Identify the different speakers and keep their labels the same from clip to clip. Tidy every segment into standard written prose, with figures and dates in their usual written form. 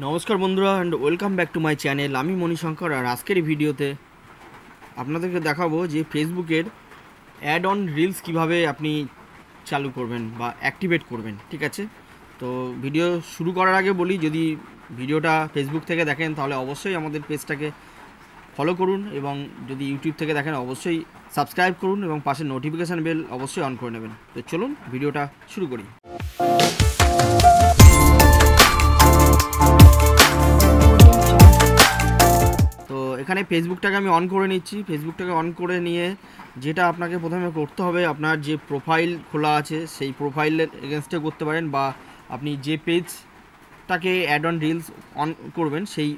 Speaker 1: নমস্কার বন্ধুরা and welcome back to my channel. আমি মণিশঙ্কর। আর আজকের এই ভিডিওতে আপনাদেরকে দেখাবো যে ফেসবুকের অ্যাড অন রিলস কিভাবে আপনি চালু করবেন বা অ্যাক্টিভেট করবেন। ঠিক আছে, তো ভিডিও শুরু করার আগে বলি, যদি ভিডিওটা ফেসবুক থেকে দেখেন তাহলে অবশ্যই আমাদের পেজটাকে ফলো করুন, এবং যদি ইউটিউব থেকে দেখেন অবশ্যই সাবস্ক্রাইব করুন এবং পাশে নোটিফিকেশান বেল অবশ্যই অন করে নেবেন। তো চলুন ভিডিওটা শুরু করি। তো এখানে ফেসবুকটাকে আমি অন করে নিচ্ছি। ফেসবুকটাকে অন করে নিয়ে যেটা আপনাকে প্রথমে করতে হবে, আপনার যে প্রোফাইল খোলা আছে সেই প্রোফাইলের এগেনস্টে করতে পারেন, বা আপনি যে পেজটাকে অ্যাড অন রিলস অন করবেন সেই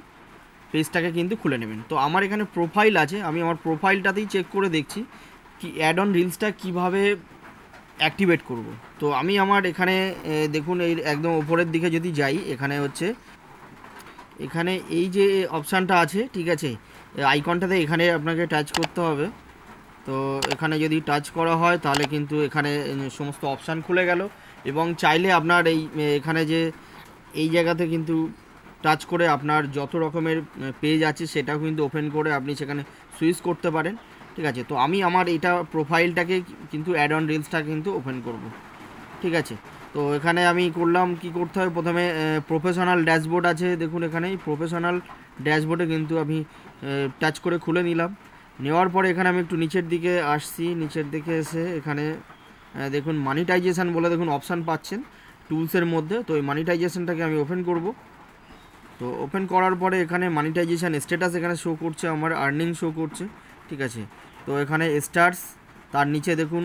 Speaker 1: পেজটাকে কিন্তু খুলে নেবেন। তো আমার এখানে প্রোফাইল আছে, আমি আমার প্রোফাইলটাতেই চেক করে দেখছি কি অ্যাড অন রিলসটা কীভাবে অ্যাক্টিভেট করব। তো আমি আমার এখানে দেখুন, এই একদম ওপরের দিকে যদি যাই, এখানে হচ্ছে এখানে এই যে অপশানটা আছে, ঠিক আছে, আইকনটাতে এখানে আপনাকে টাচ করতে হবে। তো এখানে যদি টাচ করা হয় তাহলে কিন্তু এখানে সমস্ত অপশান খুলে গেল, এবং চাইলে আপনার এখানে যে এই জায়গাতে কিন্তু টাচ করে আপনার যত রকমের পেজ আছে সেটাও কিন্তু ওপেন করে আপনি সেখানে সুইচ করতে পারেন। ঠিক আছে, তো আমি আমার এটা প্রোফাইলটাকে কিন্তু অ্যাড অন রিলসটা কিন্তু ওপেন করব। ঠিক আছে, তো এখানে আমি করলাম, কি করতে হবে, প্রথমে প্রফেশনাল ড্যাশবোর্ড আছে, দেখুন এখানে প্রফেশনাল ড্যাশবোর্ডে কিন্তু আমি টাচ করে খুলে নিলাম। নেওয়ার পরে এখানে আমি একটু নিচের দিকে আসছি, নিচের দিকে এসে এখানে দেখুন মানিটাইজেশান বলে দেখুন অপশান পাচ্ছেন টুলসের মধ্যে। তো এই মানিটাইজেশানটাকে আমি ওপেন করব। তো ওপেন করার পরে এখানে মানিটাইজেশান স্ট্যাটাস এখানে শো করছে, আমার আর্নিং শো করছে। ঠিক আছে, তো এখানে স্টার্স, তার নিচে দেখুন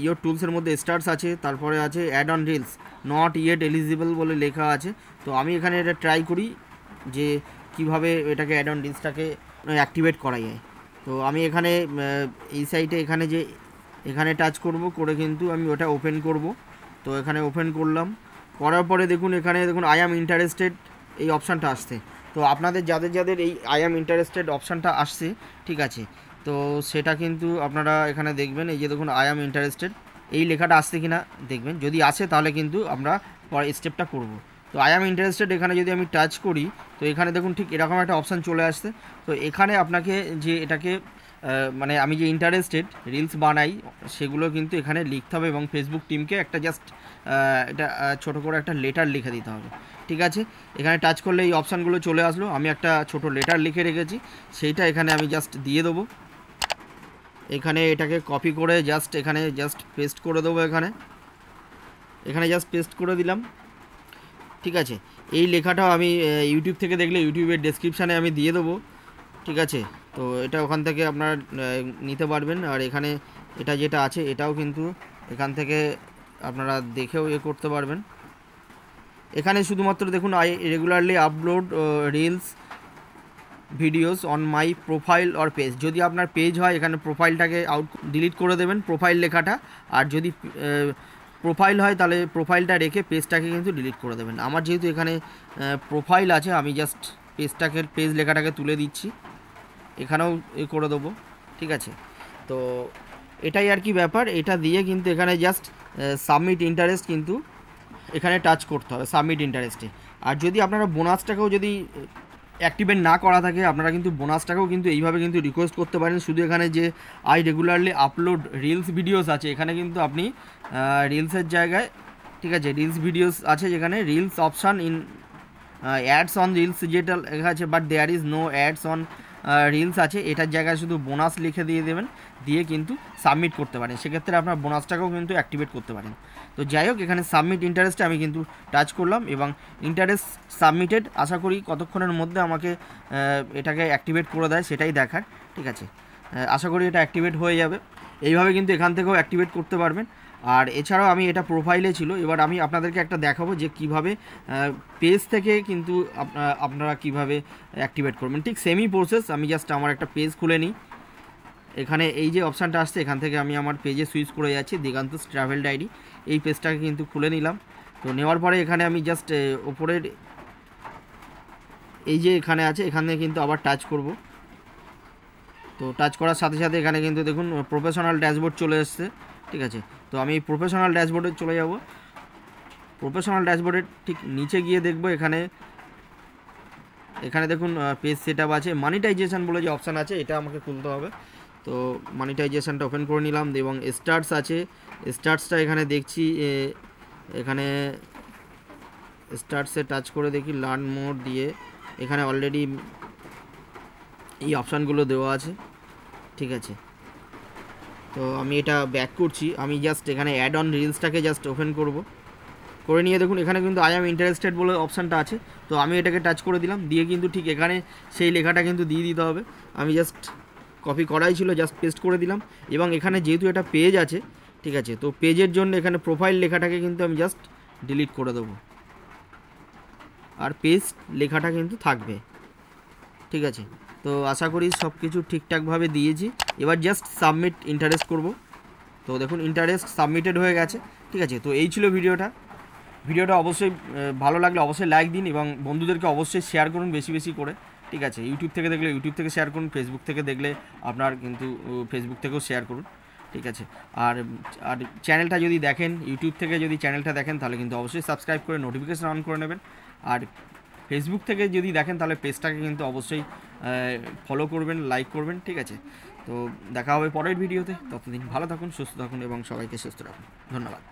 Speaker 1: ইয়োর টুলসের মধ্যে স্টার্স আছে, তারপরে আছে ad on reels not yet eligible বলে লেখা আছে। তো আমি এখানে এটা ট্রাই করি যে কিভাবে এটাকে অ্যাড অন রিলসটাকে অ্যাক্টিভেট করা যায়। তো আমি এখানে এই সাইটে এখানে টাচ করব, করে কিন্তু আমি ওটা ওপেন করব। তো এখানে ওপেন করলাম, করার পরে দেখুন এখানে দেখুন আই অ্যাম ইন্টারেস্টেড এই অপশানটা আসছে। তো আপনাদের যাদের এই আই অ্যাম ইন্টারেস্টেড অপশানটা আসছে, ঠিক আছে, তো সেটা কিন্তু আপনারা এখানে দেখবেন, এই যে দেখুন আই অ্যাম ইন্টারেস্টেড এই লেখাটা আসছে কিনা দেখবেন, যদি আসে তাহলে কিন্তু আমরা পরে স্টেপটা করব। তো আই অ্যাম ইন্টারেস্টেড এখানে যদি আমি টাচ করি, তো এখানে দেখুন ঠিক এরকম একটা অপশান চলে আসছে। তো এখানে আপনাকে যে এটাকে মানে আমি যে ইন্টারেস্টেড রিলস বানাই সেগুলো কিন্তু এখানে লিখতে হবে, এবং ফেসবুক টিমকে একটা জাস্ট এটা ছোটো করে একটা লেটার লিখে দিতে হবে। ঠিক আছে, এখানে টাচ করলে এই অপশানগুলো চলে আসলো, আমি একটা ছোট লেটার লিখে রেখেছি, সেইটা এখানে আমি জাস্ট দিয়ে দেবো। এখানে এটাকে কপি করে এখানে জাস্ট পেস্ট করে দেবো, এখানে জাস্ট পেস্ট করে দিলাম। ঠিক আছে, এই লেখাটাও আমি ইউটিউব থেকে দেখলে ইউটিউবের ডেসক্রিপশানে আমি দিয়ে দেবো। ঠিক আছে, তো এটা ওখান থেকে আপনারা নিতে পারবেন। আর এখানে এটা যেটা আছে এটাও কিন্তু এখান থেকে আপনারা দেখেও করতে পারবেন। এখানে শুধুমাত্র দেখুন I regularly upload reels videos on my profile or page, যদি আপনার পেজ হয় এখানে প্রোফাইলটাকে ডিলিট করে দেবেন, প্রোফাইল লেখাটা। আর যদি প্রোফাইল হয় তাহলে প্রোফাইলটা রেখে পেজটাকে কিন্তু ডিলিট করে দেবেন। আমার যেহেতু এখানে প্রোফাইল আছে, আমি জাস্ট পেজ লেখাটাকে তুলে দিচ্ছি, এখানেও করে দেবো। ঠিক আছে, তো এটাই আর কি ব্যাপার। এটা দিয়ে কিন্তু এখানে জাস্ট সাবমিট ইন্টারেস্ট কিন্তু এখানে টাচ করতে হবে, সাবমিট ইন্টারেস্টে। আর যদি আপনারা বোনাসটাকেও যদি অ্যাক্টিভেট না করা থাকে, আপনারা কিন্তু বোনাসটাকেও কিন্তু এইভাবে কিন্তু রিকোয়েস্ট করতে পারেন। শুধু এখানে যে I regularly upload reels videos আছে, এখানে কিন্তু আপনি রিলসের জায়গায়, ঠিক আছে, রিলস ভিডিওস আছে যেখানে reels option in ads on reels যেটা লেখা আছে, but there is no ads on reels আছে, এটার জায়গায় শুধু বোনাস লিখে দিয়ে দেবেন, দিয়ে কিন্তু সাবমিট করতে পারেন। সেক্ষেত্রে আপনার বোনাসটাকেও কিন্তু অ্যাক্টিভেট করতে পারেন। তো যাই হোক, এখানে সাবমিট ইন্টারেস্টে আমি কিন্তু টাচ করলাম, এবং ইন্টারেস্ট সাবমিটেড। আশা করি কতক্ষণের মধ্যে আমাকে এটাকে অ্যাক্টিভেট করে দেয় সেটাই দেখার। ঠিক আছে, আশা করি এটা অ্যাক্টিভেট হয়ে যাবে। এইভাবে কিন্তু এখান থেকেও অ্যাক্টিভেট করতে পারবেন। আর এছাড়াও আমি এটা প্রোফাইলে ছিল, এবার আমি আপনাদেরকে একটা দেখাবো যে কিভাবে পেজ থেকে কিন্তু আপনারা কিভাবে অ্যাক্টিভেট করবেন। ঠিক সেমই প্রসেস, আমি জাস্ট আমার একটা পেজ খুলে নিই। এখানে এই যে অপশানটা আসছে এখান থেকে আমি আমার পেজে সুইচ করে যাচ্ছি, দিগান্তস ট্রাভেল ডায়েরি, এই পেজটাকে কিন্তু খুলে নিলাম। তো নেওয়ার পরে এখানে আমি জাস্ট ওপরের এই যে এখানে আছে এখানে কিন্তু আবার টাচ করব। তো টাচ করার সাথে সাথে এখানে কিন্তু দেখুন প্রফেশনাল ড্যাশবোর্ড চলে এসছে। ঠিক আছে, তো আমি প্রফেশনাল ড্যাশবোর্ডে চলে যাব। প্রফেশনাল ড্যাশবোর্ডের ঠিক নিচে গিয়ে দেখব এখানে এখানে দেখুন পেজ সেট আপ আছে, মনিটাইজেশন বলে যে অপশান আছে এটা আমাকে খুলতে হবে। তো মনিটাইজেশনটা ওপেন করে নিলাম এবং স্টার্টস আছে, স্টার্টসটা এখানে দেখছি এখানে স্টার্টসে টাচ করে দেখি লার্ন মোর দিয়ে এখানে অলরেডি এই অপশানগুলো দেওয়া আছে, ঠিক আছে। তো আমি এটা ব্যাক করছি, আমি জাস্ট এখানে অ্যাড অন রিলসটাকে জাস্ট ওপেন করে নিয়ে দেখুন এখানে কিন্তু আই অ্যাম ইন্টারেস্টেড বলে অপশানটা আছে। তো আমি এটাকে টাচ করে দিলাম, দিয়ে কিন্তু ঠিক এখানে সেই লেখাটা কিন্তু দিয়ে দিতে হবে। আমি জাস্ট কপি করাই ছিল, জাস্ট পেস্ট করে দিলাম। এবং এখানে যেহেতু এটা পেজ আছে, ঠিক আছে, তো পেজের জন্য এখানে প্রোফাইল লেখাটাকে কিন্তু আমি জাস্ট ডিলিট করে দেবো, আর পেজ লেখাটা কিন্তু থাকবে, ঠিক আছে। তো আশা করি সব কিছু ঠিকঠাকভাবে দিয়েছি। এবার জাস্ট সাবমিট ইন্টারেস্ট করব। তো দেখুন ইন্টারেস্ট সাবমিটেড হয়ে গেছে, ঠিক আছে। তো এই ছিল ভিডিওটা অবশ্যই ভালো লাগলে অবশ্যই লাইক দিন এবং বন্ধুদেরকে অবশ্যই শেয়ার করুন বেশি বেশি করে, ঠিক আছে। ইউটিউব থেকে দেখলে ইউটিউব থেকে শেয়ার করুন, ফেসবুক থেকে দেখলে আপনার কিন্তু ফেসবুক থেকেও শেয়ার করুন, ঠিক আছে। আর চ্যানেলটা যদি দেখেন, ইউটিউব থেকে যদি চ্যানেলটা দেখেন তাহলে কিন্তু অবশ্যই সাবস্ক্রাইব করে নোটিফিকেশান অন করে নেবেন। আর ফেসবুক থেকে যদি দেখেন তাহলে পেজটাকে কিন্তু অবশ্যই ফলো করবেন, লাইক করবেন, ঠিক আছে। তো দেখা হবে পরের ভিডিওতে, ততদিন ভালো থাকুন, সুস্থ থাকুন এবং সবাইকে সুস্থ রাখুন। ধন্যবাদ।